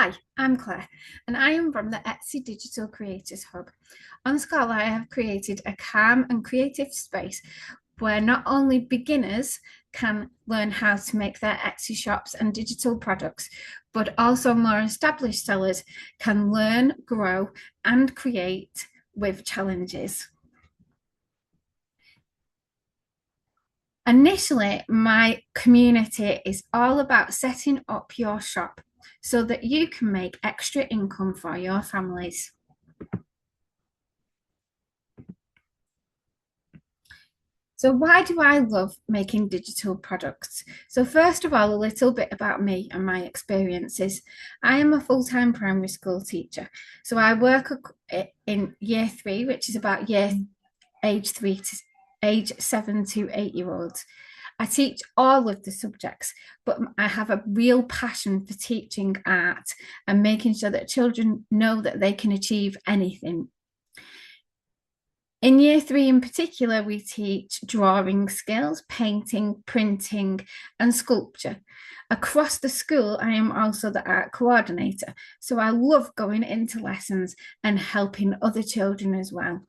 Hi, I'm Claire, and I am from the Etsy Digital Creators Hub. On Scala, I have created a calm and creative space where not only beginners can learn how to make their Etsy shops and digital products, but also more established sellers can learn, grow, and create with challenges. Initially, my community is all about setting up your shop so that you can make extra income for your families. So, why do I love making digital products? So, first of all, a little bit about me and my experiences. I am a full time primary school teacher. So, I work in year three, which is about age three to age 7 to 8 year olds. I teach all of the subjects, but I have a real passion for teaching art and making sure that children know that they can achieve anything. In year three, in particular, we teach drawing skills, painting, printing, and sculpture. Across the school, I am also the art coordinator. So I love going into lessons and helping other children as well.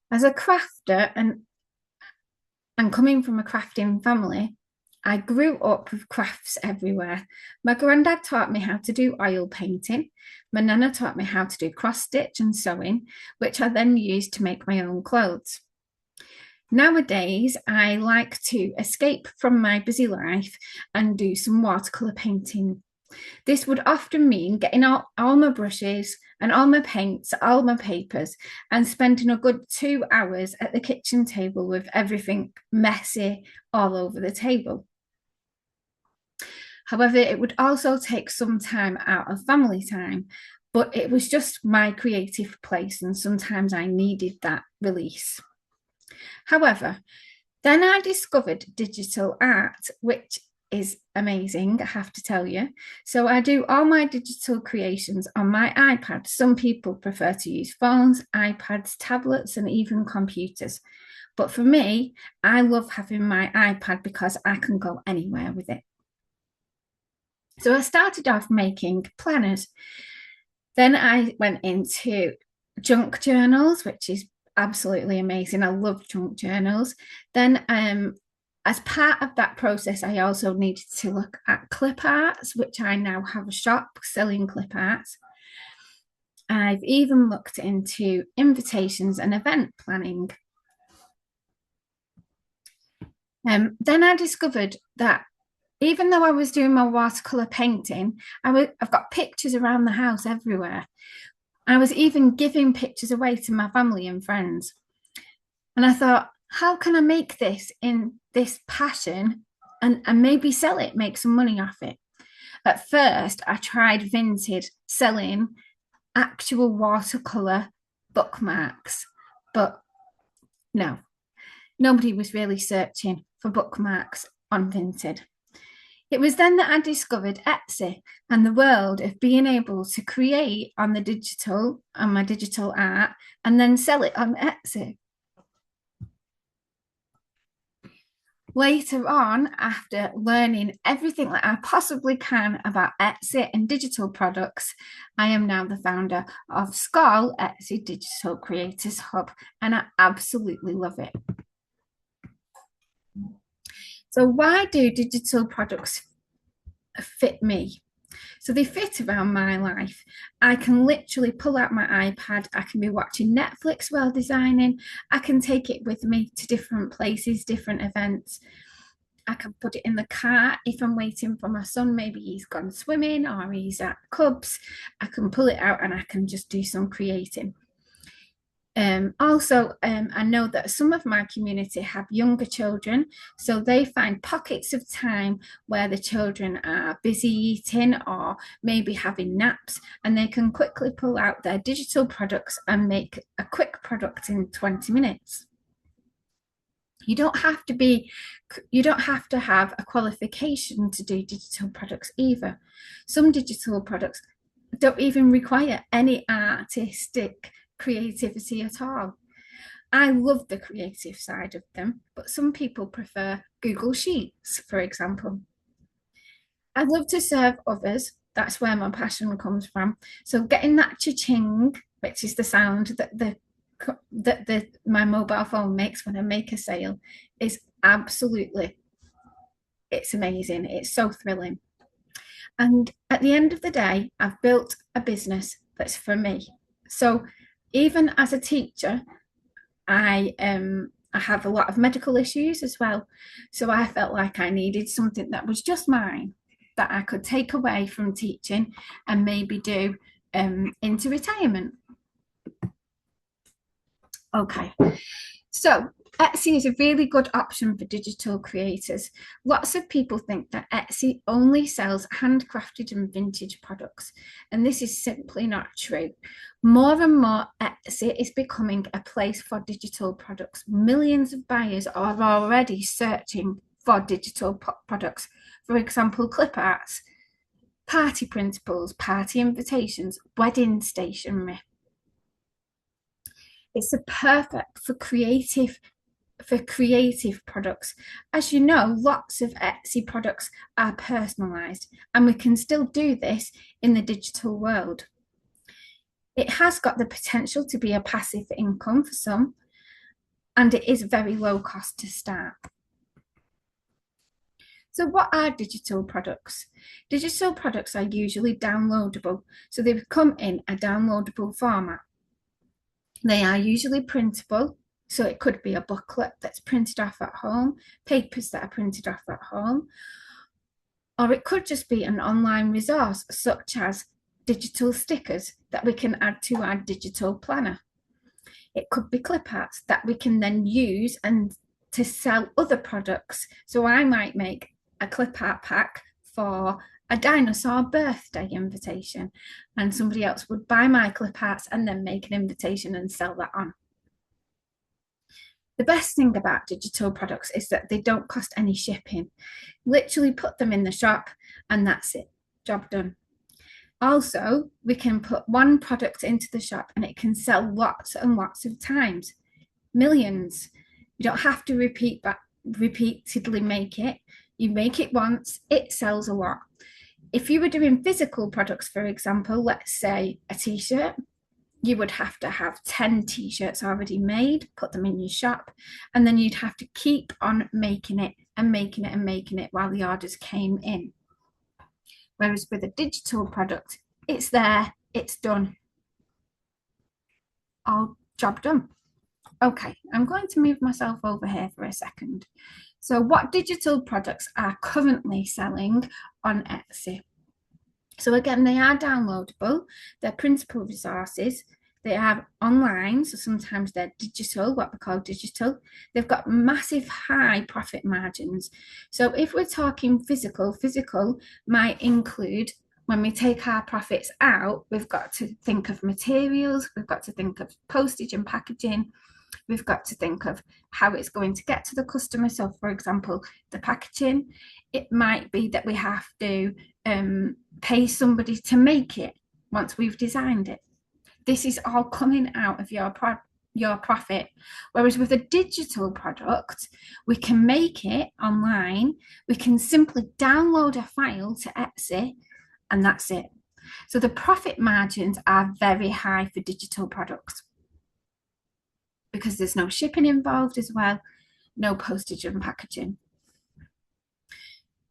As a crafter and coming from a crafting family, I grew up with crafts everywhere. My granddad taught me how to do oil painting. My nana taught me how to do cross stitch and sewing, which I then used to make my own clothes. Nowadays, I like to escape from my busy life and do some watercolour painting. This would often mean getting all my brushes and all my paints, all my papers, and spending a good 2 hours at the kitchen table with everything messy all over the table. However, it would also take some time out of family time, but it was just my creative place, and sometimes I needed that release. However, then I discovered digital art, which is amazing, I have to tell you. So I do all my digital creations on my iPad. Some people prefer to use phones, iPads, tablets, and even computers. But for me, I love having my iPad because I can go anywhere with it. So I started off making planners. Then I went into junk journals, which is absolutely amazing. I love junk journals. Then, as part of that process, I also needed to look at clip arts, which I now have a shop selling clip arts. I've even looked into invitations and event planning. Then I discovered that even though I was doing my watercolor painting, I've got pictures around the house everywhere. I was even giving pictures away to my family and friends. And I thought, how can I make this in this passion and maybe sell it, make some money off it? At first, I tried Vinted selling actual watercolor bookmarks, but no, nobody was really searching for bookmarks on Vinted. It was then that I discovered Etsy and the world of being able to create on the digital, on my digital art, and then sell it on Etsy. Later on, after learning everything that I possibly can about Etsy and digital products, I am now the founder of Skull Etsy Digital Creators Hub, and I absolutely love it. So, why do digital products fit me? So they fit around my life. I can literally pull out my iPad. I can be watching Netflix while designing. I can take it with me to different places, different events. I can put it in the car if I'm waiting for my son. Maybe he's gone swimming or he's at Cubs. I can pull it out and I can just do some creating. I know that some of my community have younger children, so they find pockets of time where the children are busy eating or maybe having naps, and they can quickly pull out their digital products and make a quick product in 20 minutes. You don't have to have a qualification to do digital products either. Some digital products don't even require any artistic creativity at all. I love the creative side of them, but some people prefer Google Sheets, for example. I love to serve others. That's where my passion comes from. So getting that cha-ching, which is the sound that my mobile phone makes when I make a sale, is absolutely, it's amazing. It's so thrilling. And at the end of the day, I've built a business that's for me. So even as a teacher, I have a lot of medical issues as well. So I felt like I needed something that was just mine, that I could take away from teaching and maybe do into retirement. Okay, so Etsy is a really good option for digital creators. Lots of people think that Etsy only sells handcrafted and vintage products, and this is simply not true. More and more, Etsy is becoming a place for digital products. Millions of buyers are already searching for digital products. For example, cliparts, party printables, party invitations, wedding stationery. It's a perfect for creative products. As you know, lots of Etsy products are personalized, and we can still do this in the digital world. It has got the potential to be a passive income for some, and it is very low cost to start. So what are digital products? Digital products are usually downloadable, so they come in a downloadable format. They are usually printable, so it could be a booklet that's printed off at home, papers that are printed off at home, or it could just be an online resource such as digital stickers that we can add to our digital planner. It could be clip arts that we can then use and to sell other products. So I might make a clip art pack for a dinosaur birthday invitation, and somebody else would buy my clip arts and then make an invitation and sell that on. The best thing about digital products is that they don't cost any shipping. Literally put them in the shop and that's it, job done. Also, we can put one product into the shop and it can sell lots and lots of times, millions. You don't have to repeatedly make it. You make it once, it sells a lot. If you were doing physical products, for example, let's say a t-shirt, you would have to have 10 t-shirts already made, put them in your shop, and then you'd have to keep on making it and making it and making it while the orders came in. Whereas with a digital product, it's there, it's done. All job done. Okay, I'm going to move myself over here for a second. So what digital products are currently selling on Etsy? So again, they are downloadable, they're printable resources, they are online, so sometimes they're digital, what we call digital. They've got massive high profit margins. So if we're talking physical might include, when we take our profits out, we've got to think of materials, we've got to think of postage and packaging, we've got to think of how it's going to get to the customer. So for example, the packaging, it might be that we have to pay somebody to make it once we've designed it. This is all coming out of your profit. Whereas with a digital product, we can make it online, we can simply download a file to Etsy, and that's it. So the profit margins are very high for digital products because there's no shipping involved as well, no postage and packaging.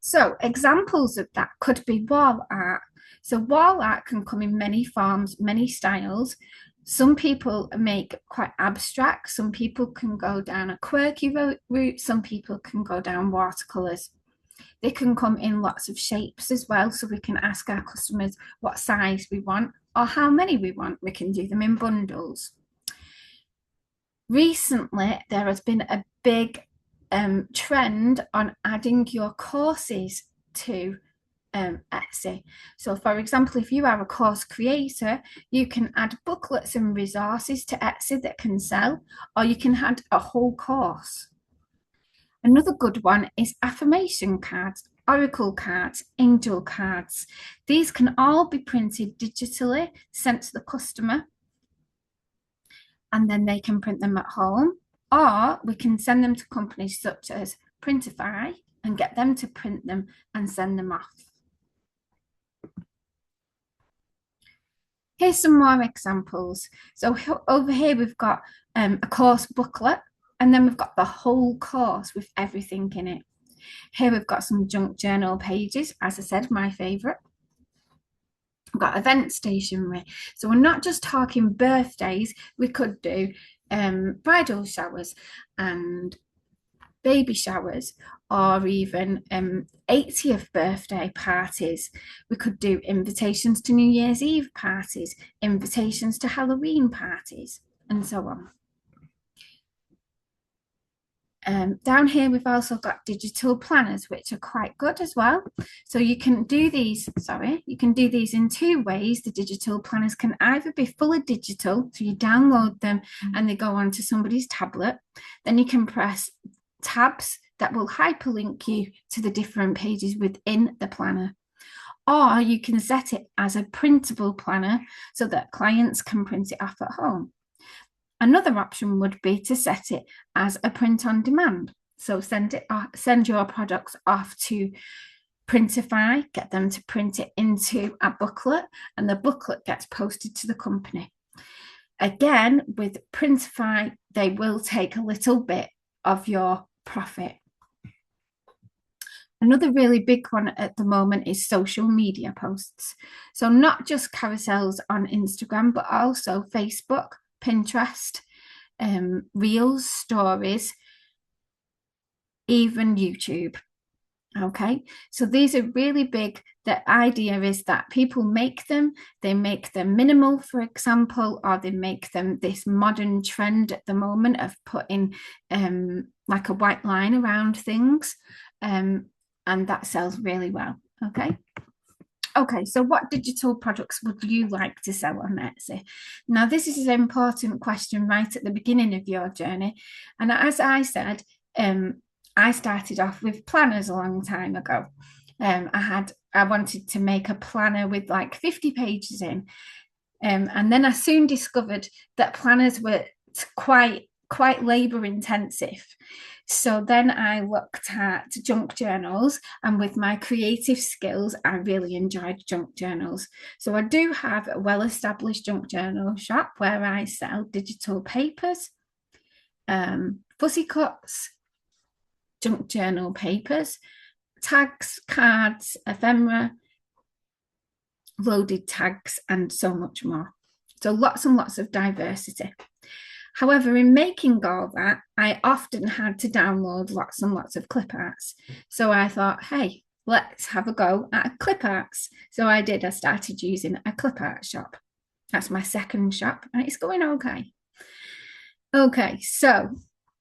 So examples of that could be wall art. So wall art can come in many forms, many styles. Some people make quite abstract. Some people can go down a quirky route. Some people can go down watercolors. They can come in lots of shapes as well. So we can ask our customers what size we want or how many we want. We can do them in bundles. Recently, there has been a big trend on adding your courses to Etsy. So for example, if you are a course creator, you can add booklets and resources to Etsy that can sell, or you can add a whole course. Another good one is affirmation cards, oracle cards, angel cards. These can all be printed digitally, sent to the customer, and then they can print them at home, or we can send them to companies such as Printify and get them to print them and send them off. Here's some more examples. So over here we've got a course booklet, and then we've got the whole course with everything in it. Here we've got some junk journal pages, as I said, my favourite. We've got event stationery. So we're not just talking birthdays, we could do bridal showers and baby showers, or even 80th birthday parties. We could do invitations to New Year's Eve parties, invitations to Halloween parties, and so on. Down here, we've also got digital planners, which are quite good as well. So you can do these, you can do these in two ways. The digital planners can either be fully digital, so you download them and they go onto somebody's tablet. Then you can press tabs that will hyperlink you to the different pages within the planner. Or you can set it as a printable planner so that clients can print it off at home. Another option would be to set it as a print on demand. So send your products off to Printify, get them to print it into a booklet, and the booklet gets posted to the company. Again, with Printify, they will take a little bit of your profit. Another really big one at the moment is social media posts. So not just carousels on Instagram, but also Facebook, Pinterest, Reels, Stories, even YouTube. Okay, so these are really big. The idea is that people make them, they make them minimal, for example, or they make them this modern trend at the moment of putting like a white line around things, and that sells really well. Okay, so what digital products would you like to sell on Etsy? Now, this is an important question right at the beginning of your journey. And as I said, I started off with planners a long time ago. I wanted to make a planner with like 50 pages in. And then I soon discovered that planners were quite labor intensive. So then I looked at junk journals, and with my creative skills, I really enjoyed junk journals. So I do have a well-established junk journal shop where I sell digital papers, fussy cuts, junk journal papers, tags, cards, ephemera, loaded tags, and so much more. So lots and lots of diversity. However, in making all that, I often had to download lots and lots of clip arts. So I thought, hey, let's have a go at clip arts. So I did. I started using a clip art shop. That's my second shop, and it's going okay. Okay, so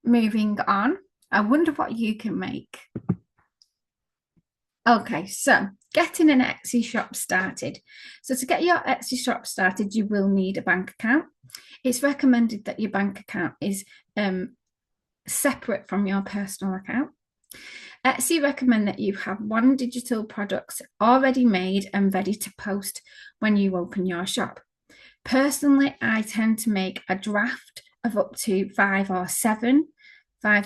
moving on. I wonder what you can make. Okay, so getting an Etsy shop started. So to get your Etsy shop started, you will need a bank account. It's recommended that your bank account is separate from your personal account. Etsy recommend that you have one digital product already made and ready to post when you open your shop. Personally, I tend to make a draft of up to 5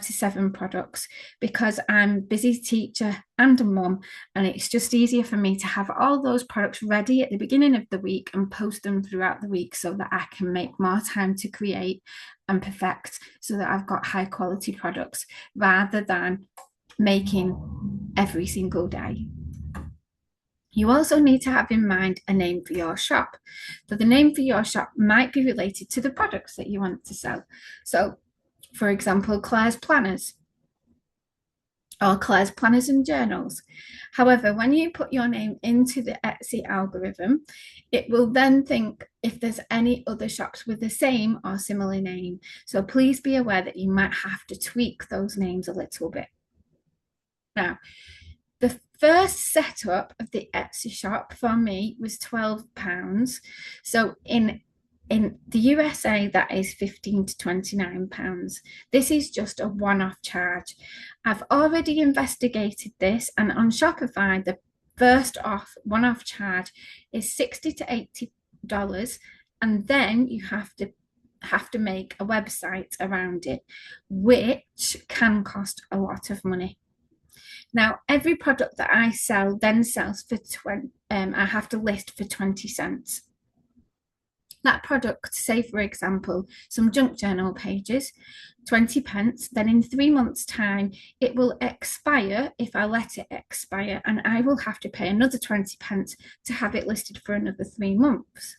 to 7 products, because I'm a busy teacher and a mum, and it's just easier for me to have all those products ready at the beginning of the week and post them throughout the week so that I can make more time to create and perfect, so that I've got high quality products rather than making every single day. You also need to have in mind a name for your shop. So the name for your shop might be related to the products that you want to sell. So for example, Claire's Planners or Claire's Planners and Journals. However, when you put your name into the Etsy algorithm, it will then think if there's any other shops with the same or similar name. So please be aware that you might have to tweak those names a little bit. Now, the first setup of the Etsy shop for me was £12. So in the USA, that is £15 to £29. This is just a one-off charge. I've already investigated this, and on Shopify, the first one-off charge is $60 to $80, and then you have to make a website around it, which can cost a lot of money. Now, every product that I sell then sells for I have to list for 20 cents. That product, say for example, some junk journal pages, 20 pence, then in 3 months' time, it will expire if I let it expire, and I will have to pay another 20 pence to have it listed for another 3 months.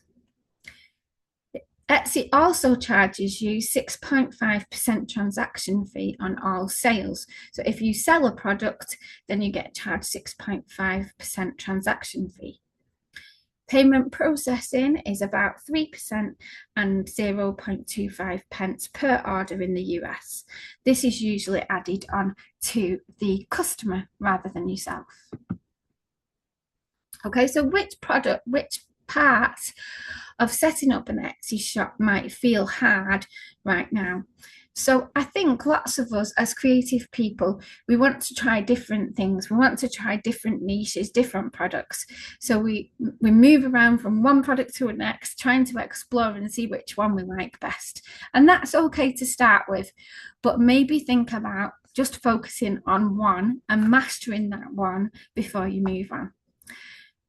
Etsy also charges you 6.5% transaction fee on all sales. So if you sell a product, then you get charged 6.5% transaction fee. Payment processing is about 3% and 0.25 pence per order in the US. This is usually added on to the customer rather than yourself. Okay, so which part of setting up an Etsy shop might feel hard right now? So I think lots of us as creative people, we want to try different things. We want to try different niches, different products. So we move around from one product to the next, trying to explore and see which one we like best. And that's okay to start with, but maybe think about just focusing on one and mastering that one before you move on.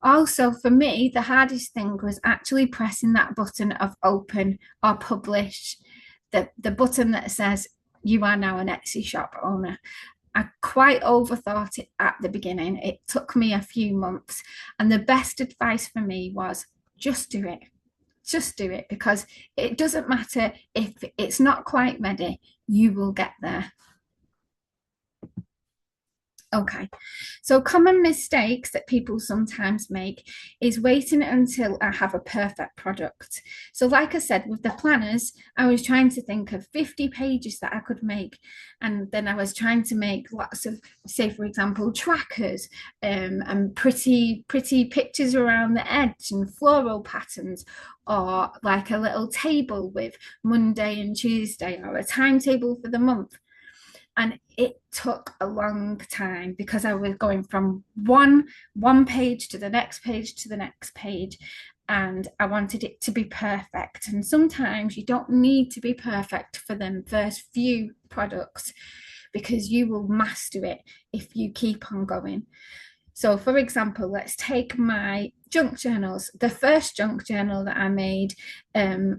Also, for me, the hardest thing was actually pressing that button of open or publish, the button that says you are now an Etsy shop owner. I quite overthought it at the beginning. It took me a few months, and the best advice for me was just do it. Just do it, because it doesn't matter if it's not quite ready, you will get there. Okay, so common mistakes that people sometimes make is waiting until I have a perfect product. So like I said, with the planners, I was trying to think of 50 pages that I could make. And then I was trying to make lots of, say, for example, trackers and pretty pictures around the edge and floral patterns, or like a little table with Monday and Tuesday, or a timetable for the month. And it took a long time because I was going from one page to the next page to the next page, and I wanted it to be perfect. And sometimes you don't need to be perfect for them first few products, because you will master it if you keep on going. So for example, let's take my junk journals. The first junk journal that I made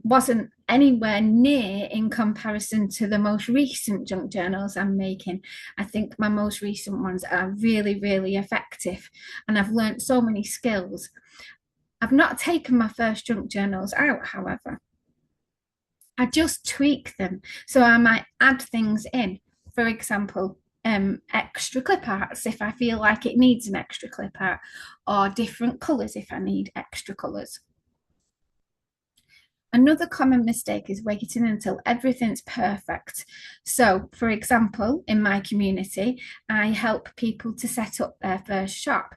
wasn't anywhere near in comparison to the most recent junk journals I'm making. I think my most recent ones are really, really effective, and I've learned so many skills. I've not taken my first junk journals out, however. I just tweak them. So I might add things in. For example, extra clip arts if I feel like it needs an extra clip art, or different colours if I need extra colours. Another common mistake is waiting until everything's perfect. So, for example, in my community, I help people to set up their first shop.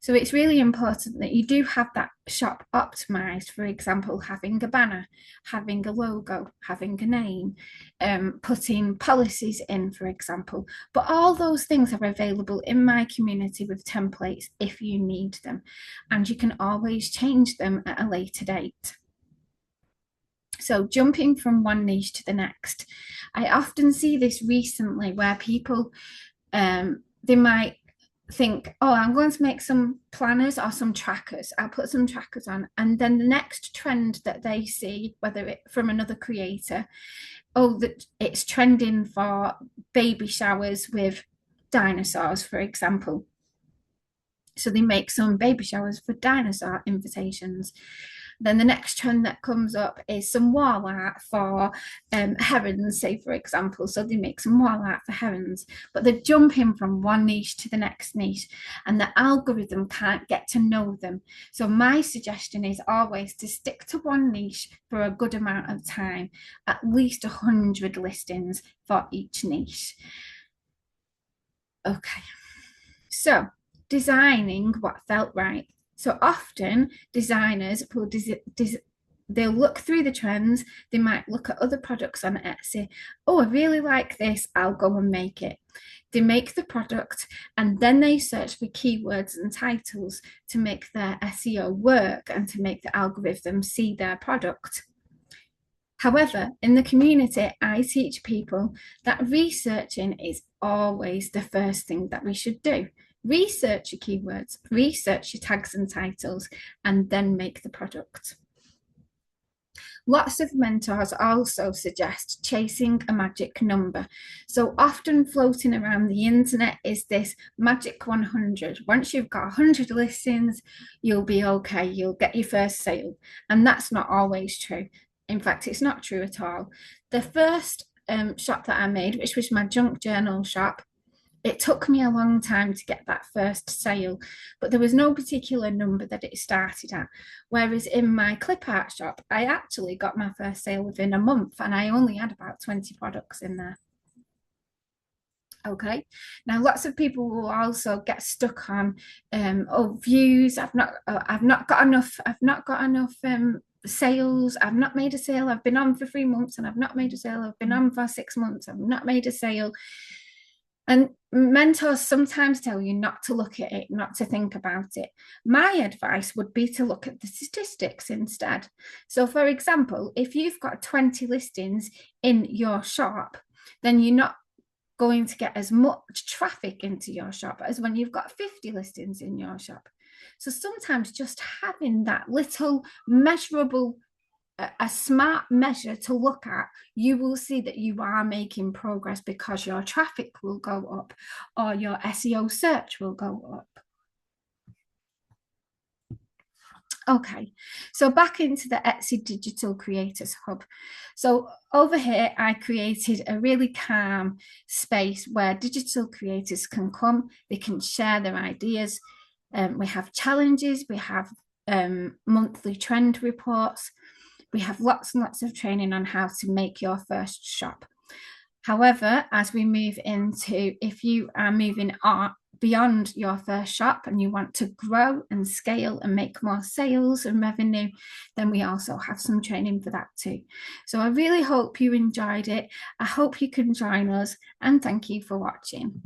So it's really important that you do have that shop optimized. For example, having a banner, having a logo, having a name, putting policies in, for example. But all those things are available in my community with templates if you need them. And you can always change them at a later date. So jumping from one niche to the next, I often see this recently where people, they might think, oh, I'm going to make some planners or some trackers. I'll put some trackers on. And then the next trend that they see, whether it from another creator, oh, that it's trending for baby showers with dinosaurs, for example. So they make some baby showers for dinosaur invitations. Then the next trend that comes up is some wall art for herons, say for example. So they make some wall art for herons, but they're jumping from one niche to the next niche, and the algorithm can't get to know them. So my suggestion is always to stick to one niche for a good amount of time, at least 100 listings for each niche. Okay, so designing what felt right. So often designers will they'll look through the trends. They might look at other products on Etsy. Oh, I really like this, I'll go and make it. They make the product, and then they search for keywords and titles to make their SEO work and to make the algorithm see their product. However, in the community, I teach people that researching is always the first thing that we should do. Research your keywords, research your tags and titles, and then make the product. Lots of mentors also suggest chasing a magic number. So often floating around the internet is this magic 100. Once you've got 100 listings, you'll be okay. You'll get your first sale. And that's not always true. In fact, it's not true at all. The first shop that I made, which was my junk journal shop, it took me a long time to get that first sale, but there was no particular number that it started at. Whereas in my clipart shop, I actually got my first sale within a month and I only had about 20 products in there. Okay. Now, lots of people will also get stuck on views. I've not got enough. I've not got enough sales. I've not made a sale. I've been on for 3 months and I've not made a sale. I've been on for 6 months. I've not made a sale. And mentors sometimes tell you not to look at it, not to think about it. My advice would be to look at the statistics instead. So, for example, if you've got 20 listings in your shop, then you're not going to get as much traffic into your shop as when you've got 50 listings in your shop. So sometimes just having that little measurable, a smart measure to look at, you will see that you are making progress because your traffic will go up or your SEO search will go up. Okay, so back into the Etsy Digital Creators Hub. So over here, I created a really calm space where digital creators can come, they can share their ideas. We have challenges, we have monthly trend reports, we have lots and lots of training on how to make your first shop. However, as we move into, if you are moving on beyond your first shop and you want to grow and scale and make more sales and revenue, then we also have some training for that too. So I really hope you enjoyed it. I hope you can join us, and thank you for watching.